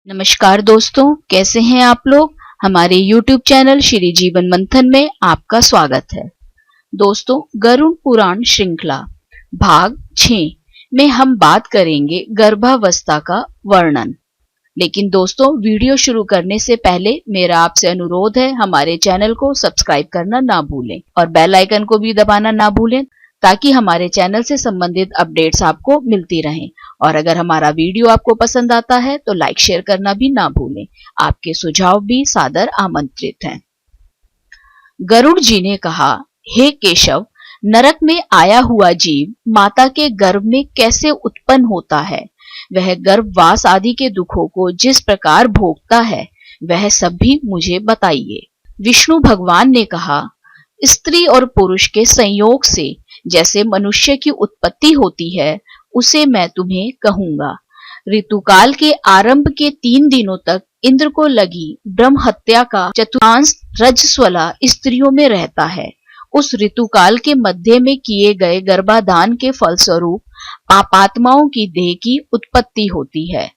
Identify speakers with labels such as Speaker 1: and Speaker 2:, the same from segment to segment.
Speaker 1: नमस्कार दोस्तों, कैसे हैं आप लोग। हमारे YouTube चैनल श्री जीवन मंथन में आपका स्वागत है। दोस्तों, गरुड़ पुराण श्रृंखला भाग 6 में हम बात करेंगे गर्भावस्था का वर्णन। लेकिन दोस्तों, वीडियो शुरू करने से पहले मेरा आपसे अनुरोध है, हमारे चैनल को सब्सक्राइब करना ना भूलें और बेल आइकन को भी दबाना ना भूलें ताकि हमारे चैनल से संबंधित अपडेट्स आपको मिलती रहें। और अगर हमारा वीडियो आपको पसंद आता है तो लाइक शेयर करना भी ना भूलें। आपके सुझाव भी सादर आमंत्रित हैं। गरुड़ जी ने कहा, हे केशव, नरक में आया हुआ जीव माता के गर्भ में कैसे उत्पन्न होता है? वह गर्भवास आदि के दुखों को जिस प्रकार भोगता है वह सब भी मुझे बताइए। विष्णु भगवान ने कहा, स्त्री और पुरुष के संयोग से जैसे मनुष्य की उत्पत्ति होती है उसे मैं तुम्हें कहूंगा। ऋतुकाल के आरंभ के 3 दिनों तक इंद्र को लगी ब्रह्म हत्या का चतुर्थांश रजस्वला स्त्रियों में रहता है। उस ऋतुकाल के मध्य में किए गए गर्भाधान के फलस्वरूप पापात्माओं की देह की उत्पत्ति होती है।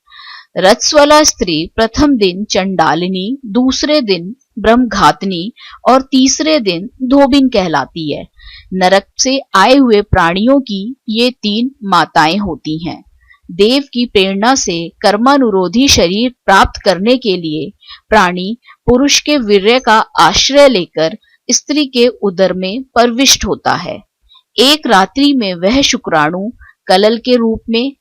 Speaker 1: रजस्वला स्त्री प्रथम दिन चंडालिनी, दूसरे दिन ब्रह्मघातनी और तीसरे दिन धोबिन कहलाती है। नरक से आए हुए प्राणियों की ये 3 माताएं होती हैं। देव की प्रेरणा से कर्मानुरोधी शरीर प्राप्त करने के लिए प्राणी पुरुष के वीर्य का आश्रय लेकर स्त्री के उदर में प्रविष्ट होता है। एक रात्रि में वह शुक्राणु कलल के रूप में,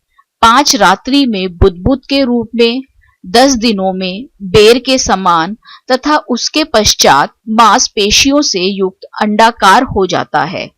Speaker 1: 5 रात्रि में बुदबुद के रूप में, 10 दिनों में बेर के समान तथा उसके पश्चात मांसपेशियों से युक्त अंडाकार हो जाता है।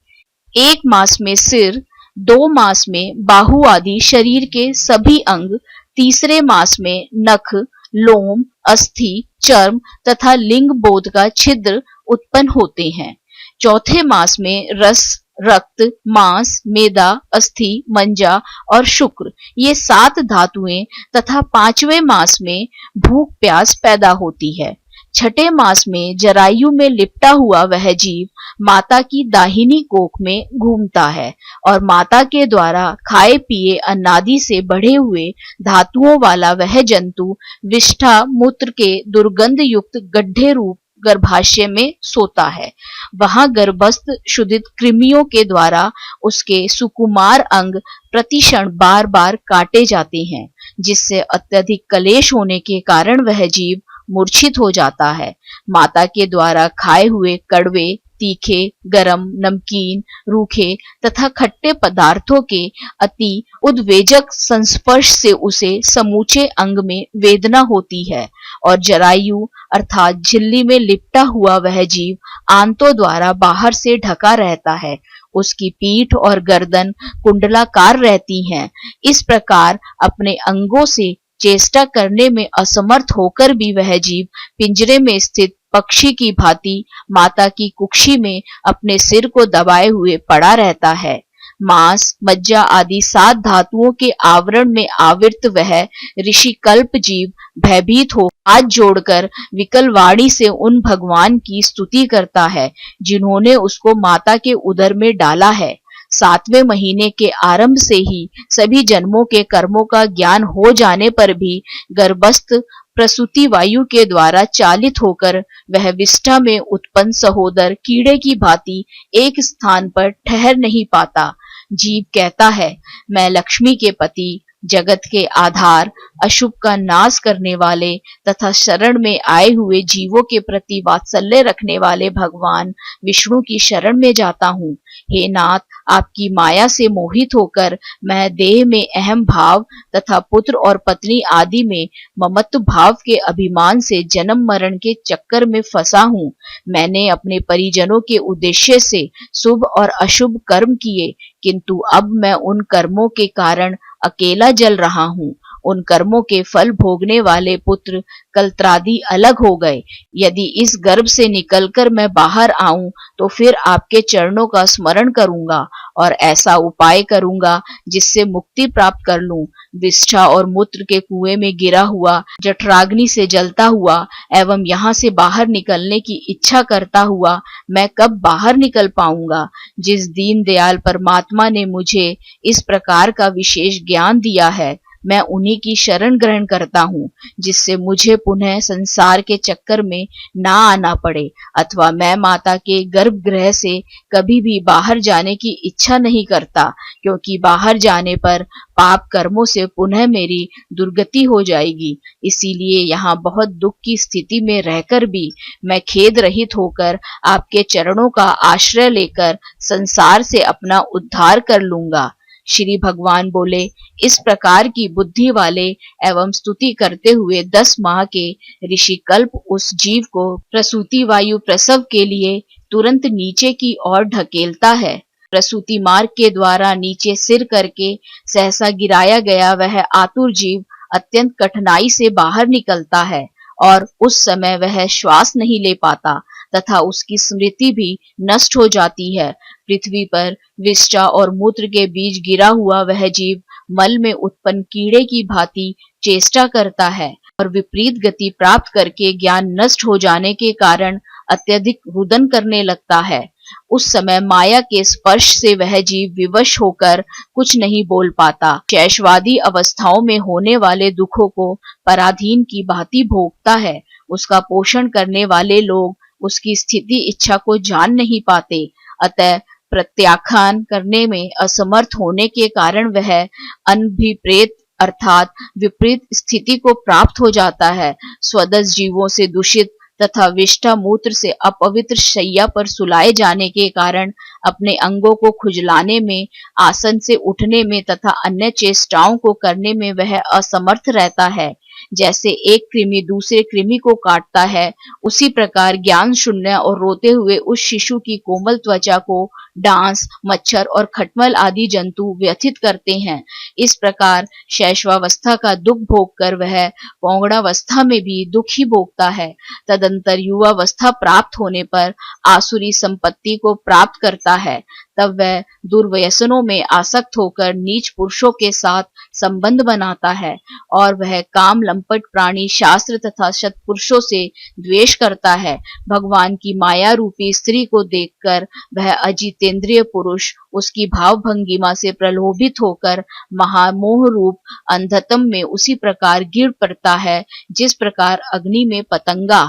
Speaker 1: 1 मास में सिर, 2 मास में बाहु आदि शरीर के सभी अंग, तीसरे मास में नख, लोम, अस्थि, चर्म तथा लिंग बोध का छिद्र उत्पन्न होते हैं। चौथे मास में रस, रक्त, मांस, मेदा, अस्थि, मंजा और शुक्र ये 7 धातुएं तथा 5वें मास में भूख प्यास पैदा होती है। 6ठे मास में जरायु में लिपटा हुआ वह जीव माता की दाहिनी कोख में घूमता है और माता के द्वारा खाए पिए अन्नादि से बढ़े हुए धातुओं वाला वह जंतु विष्ठा मूत्र के दुर्गंध युक्त गड्ढे रूप गर्भाशय में सोता है। वहां गर्भस्थ शुद्धित कृमियों के द्वारा उसके सुकुमार अंग प्रतिक्षण बार बार काटे जाते हैं, जिससे अत्यधिक कलेश होने के कारण वह जीव मूर्छित हो जाता है। माता के द्वारा खाए हुए कड़वे, तीखे, गरम, नमकीन, रूखे तथा खट्टे पदार्थों के अति उद्वेजक संस्पर्श से उसे समूचे अंग में वेदना होती है और जरायु अर्थात झिल्ली में लिपटा हुआ वह जीव आंतों द्वारा बाहर से ढका रहता है। उसकी पीठ और गर्दन कुंडलाकार रहती हैं। इस प्रकार अपने अंगों से चेष्टा करने में असमर्थ होकर भी वह जीव पिंजरे में स्थित पक्षी की भांति माता की कुक्षी में अपने सिर को दबाए हुए पड़ा रहता है। मांस, मज्जा आदि 7 धातुओं के आवरण में आवृत वह ऋषि कल्प जीव भयभीत हो हाथ जोड़कर विकल वाणी से उन भगवान की स्तुति करता है जिन्होंने उसको माता के उदर में डाला है। 7वें महीने के आरंभ से ही सभी जन्मों के कर्मों का ज्ञान हो जाने पर भी गर्भस्थ प्रसूति वायु के द्वारा चालित होकर वह विष्ठा में उत्पन्न सहोदर कीड़े की भांति एक स्थान पर ठहर नहीं पाता। जीव कहता है, मैं लक्ष्मी के पति, जगत के आधार, अशुभ का नाश करने वाले तथा शरण में आए हुए जीवों के प्रति वात्सल्य रखने वाले भगवान विष्णु की शरण में जाता हूँ। हे नाथ, आपकी माया से मोहित होकर मैं देह में अहम भाव तथा पुत्र और पत्नी आदि में ममत्व भाव के अभिमान से जन्म मरण के चक्कर में फंसा हूँ। मैंने अपने परिजनों के उद्देश्य से शुभ और अशुभ कर्म किए, किंतु अब मैं उन कर्मों के कारण अकेला जल रहा हूँ। उन कर्मों के फल भोगने वाले पुत्र कलत्रादि अलग हो गए। यदि इस गर्भ से निकलकर मैं बाहर आऊं तो फिर आपके चरणों का स्मरण करूंगा और ऐसा उपाय करूंगा जिससे मुक्ति प्राप्त कर लूं। विष्ठा और मूत्र के कुएं में गिरा हुआ, जठराग्नि से जलता हुआ एवं यहाँ से बाहर निकलने की इच्छा करता हुआ मैं कब बाहर निकल पाऊंगा? जिस दीन दयाल परमात्मा ने मुझे इस प्रकार का विशेष ज्ञान दिया है मैं उन्हीं की शरण ग्रहण करता हूँ, जिससे मुझे पुनः संसार के चक्कर में ना आना पड़े, अथवा मैं माता के गर्भगृह से कभी भी बाहर जाने की इच्छा नहीं करता, क्योंकि बाहर जाने पर पाप कर्मों से पुनः मेरी दुर्गति हो जाएगी। इसीलिए यहाँ बहुत दुख की स्थिति में रहकर भी मैं खेद रहित होकर आपके चरणों का आश्रय लेकर संसार से अपना उद्धार कर लूंगा। श्री भगवान बोले, इस प्रकार की बुद्धि वाले एवं स्तुति करते हुए 10 माह के ऋषि कल्प उस जीव को प्रसूति वायु प्रसव के लिए तुरंत नीचे की ओर ढकेलता है। प्रसूति मार्ग के द्वारा नीचे सिर करके सहसा गिराया गया वह आतुर जीव अत्यंत कठिनाई से बाहर निकलता है और उस समय वह श्वास नहीं ले पाता तथा उसकी स्मृति भी नष्ट हो जाती है। पृथ्वी पर विष्ठा और मूत्र के बीच गिरा हुआ वह जीव मल में उत्पन्न कीड़े की भांति चेष्टा करता है और विपरीत गति प्राप्त करके ज्ञान नष्ट हो जाने के कारण अत्यधिक रुदन करने लगता है। उस समय माया के स्पर्श से वह जीव विवश होकर कुछ नहीं बोल पाता। शैशवादी अवस्थाओं में होने वाले दुखों को पराधीन की भांति भोगता है। उसका पोषण करने वाले लोग उसकी स्थिति इच्छा को जान नहीं पाते, अतः प्रत्याख्यान करने में असमर्थ होने के कारण वह अनभिप्रेत अर्थात विपरीत स्थिति को प्राप्त हो जाता है। स्वदस जीवों से दूषित तथा विष्ठा मूत्र से अपवित्र शैया पर सुलाए जाने के कारण अपने अंगों को खुजलाने में, आसन से उठने में तथा अन्य चेष्टाओं को करने में वह असमर्थ रहता है। जैसे एक कृमि दूसरे कृमि को काटता है, उसी प्रकार ज्ञान शून्य और रोते हुए उस शिशु की कोमल त्वचा को डांस, मच्छर और खटमल आदि जंतु व्यथित करते हैं। इस प्रकार शैशवावस्था का दुख भोग कर वह पौगड़ावस्था में भी दुख ही भोगता है। तदंतर युवावस्था प्राप्त होने पर आसुरी संपत्ति को प्राप्त करता है। तब वह दुर्व्यसनों में आसक्त होकर नीच पुरुषों के साथ संबंध बनाता है और वह काम लंपट प्राणी शास्त्र तथा सत्पुरुषों से द्वेष करता है। भगवान की माया रूपी स्त्री को देखकर वह अजितेंद्रिय पुरुष उसकी भाव भंगिमा से प्रलोभित होकर महामोह रूप अंधतम में उसी प्रकार गिर पड़ता है जिस प्रकार अग्नि में पतंगा।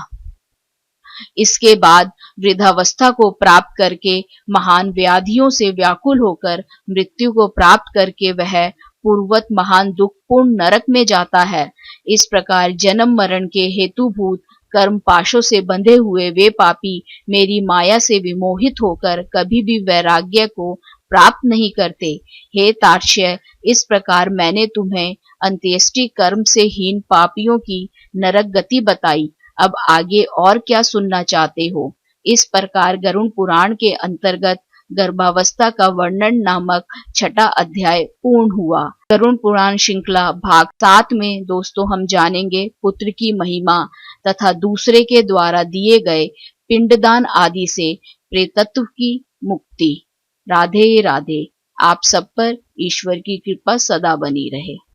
Speaker 1: इसके बाद वृद्धावस्था को प्राप्त करके महान व्याधियों से व्याकुल होकर मृत्यु को प्राप्त करके वह पूर्ववत महान दुखपूर्ण नरक में जाता है। इस प्रकार जन्म मरण के हेतुभूत कर्म पाशों से बंधे हुए वे पापी मेरी माया से विमोहित होकर कभी भी वैराग्य को प्राप्त नहीं करते। हे तार्क्ष्य, इस प्रकार मैंने तुम्हें अंत्येष्टि कर्म से हीन पापियों की नरक गति बताई। अब आगे और क्या सुनना चाहते हो? इस प्रकार गरुड़ पुराण के अंतर्गत गर्भावस्था का वर्णन नामक 6वां अध्याय पूर्ण हुआ। गरुड़ पुराण श्रृंखला भाग 7 में दोस्तों हम जानेंगे पुत्र की महिमा तथा दूसरे के द्वारा दिए गए पिंडदान आदि से प्रेतत्व की मुक्ति। राधे राधे। आप सब पर ईश्वर की कृपा सदा बनी रहे।